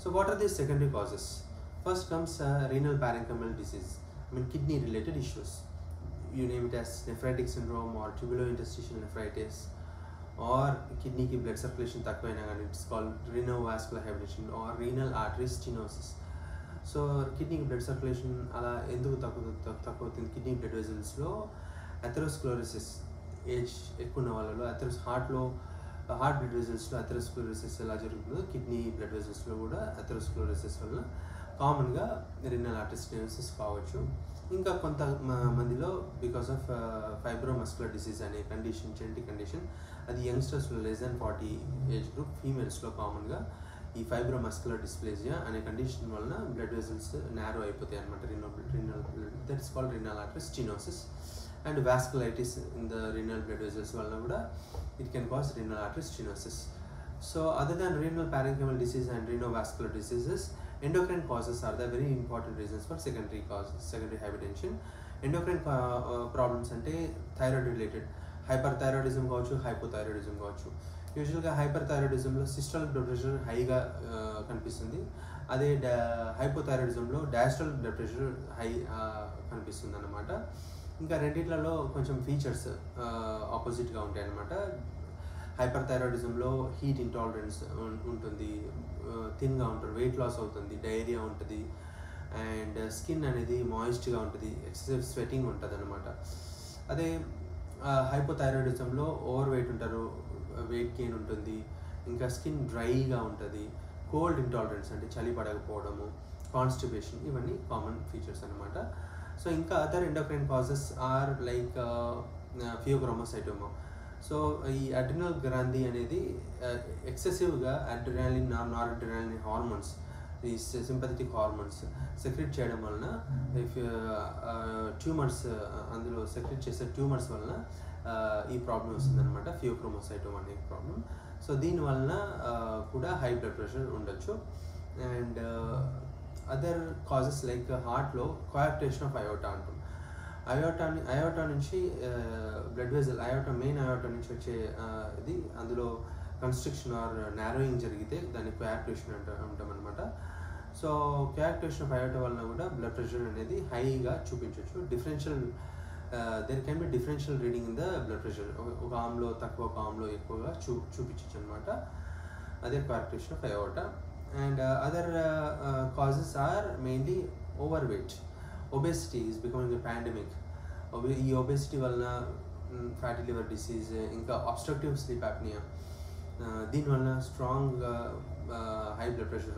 So what are the secondary causes? First comes renal parenchymal disease, kidney related issues. You name it as nephritic syndrome or tubulointerstitial nephritis, or kidney ki blood circulation takvaina gani, it's called renovascular hypertension or renal artery stenosis. So kidney blood circulation ala enduku takkuvutundi kidney blood vessels lo atherosclerosis, age ఎక్కువ ఉన్న వాళ్ళలో heart blood వెజల్స్లో atherosclerosis ఎలా జరుగుతుందో kidney blood వెజల్స్లో కూడా atherosclerosis వల్ల కామన్గా renal artery stenosis కావచ్చు. ఇంకా కొంత మందిలో బికాస్ ఆఫ్ ఫైబ్రోమస్కులర్ డిసీజ్ అనే కండిషన్, జెనెటిక్ కండిషన్, అది యంగ్స్టర్స్లో లెస్ దాన్ 40 ఏజ్ గ్రూప్ ఫీమేల్స్లో కామన్గా ఈ ఫైబ్రోమస్కులర్ డిస్ప్లేజియా అనే కండిషన్ వలన బ్లడ్ వెజల్స్ నారో అయిపోతాయి అనమాట. That's called renal artery stenosis. And vasculitis in the renal blood vessels valna kuda it can cause renal artery stenosis. So other than renal parenchymal disease and renovascular diseases, endocrine causes are the very important reasons for secondary causes, secondary hypertension. Endocrine problems ante thyroid related, hyperthyroidism kaavachu, hypothyroidism kaavachu. Usually ga hyperthyroidism lo systolic blood pressure high ga kanipistundi, ade hypothyroidism lo diastolic blood pressure high kanipistundi anamata. ఇంకా రెండిట్లలో కొంచెం features ఆపోజిట్గా ఉంటాయి అన్నమాట. హైపర్థైరాయిడిజంలో heat intolerance ఉంటుంది, థిన్గా ఉంటారు, weight loss అవుతుంది, diarrhoea ఉంటుంది, అండ్ స్కిన్ అనేది మాయిస్ట్గా ఉంటుంది, ఎక్సెసివ్ స్వెటింగ్ ఉంటుంది అనమాట. అదే హైపోథైరాయిడిజంలో ఓవర్ వెయిట్ ఉంటారు, వెయిట్ గెయిన్ ఉంటుంది, ఇంకా స్కిన్ డ్రైగా ఉంటుంది, కోల్డ్ ఇంటాలరెన్స్ అంటే చలి పడకపోవడము, కాన్స్టిపేషన్, ఇవన్నీ కామన్ ఫీచర్స్ అనమాట. సో ఇంకా other endocrine causes are like phaeochromocytoma. So ఈ అడ్రినల్ గ్రాంథి అనేది ఎక్సెసివ్గా అడ్రినాలిన్, నార్ అడ్రినాలిన్ హార్మోన్స్, ఈ సింపథెటిక్ హార్మోన్స్ సెక్రెట్ చేయడం వలన ట్యూమర్స్, అందులో సెక్రెట్ చేసే ట్యూమర్స్ వలన ఈ ప్రాబ్లం వస్తుందన్నమాట, ఫియోక్రోమోసైటోమా అనే ప్రాబ్లం. సో దీనివలన కూడా హై బ్లడ్ ప్రెషర్ ఉండొచ్చు. అండ్ అదర్ కాజెస్ లైక్ హార్ట్లో కోయాక్టేషన్ ఆఫ్ అయోటా అంటాం. అయోటా నుంచి బ్లడ్ వెజల్, మెయిన్ అయోటా నుంచి వచ్చే ఇది, అందులో కన్స్ట్రిక్షన్ ఆర్ నారోయింగ్ జరిగితే దాన్ని కోయాక్టేషన్ అంటాం అనమాట. సో కోయాక్టేషన్ ఆఫ్ అయోటా వలన కూడా బ్లడ్ ప్రెషర్ అనేది హైగా చూపించవచ్చు. There can be differential reading in the blood pressure, ఒక ఆమ్లో తక్కువ, ఒక ఆమ్లో ఎక్కువగా చూపించవచ్చు అనమాట. అదే coarctation of aorta. And other causes are mainly overweight. Obesity is becoming a pandemic. ఈ obesity వలన ఫ్యాటీ లివర్ డిసీజ్, ఇంకా obstructive sleep apnea, దీనివలన స్ట్రాంగ్ హై బ్లడ్ ప్రెషర్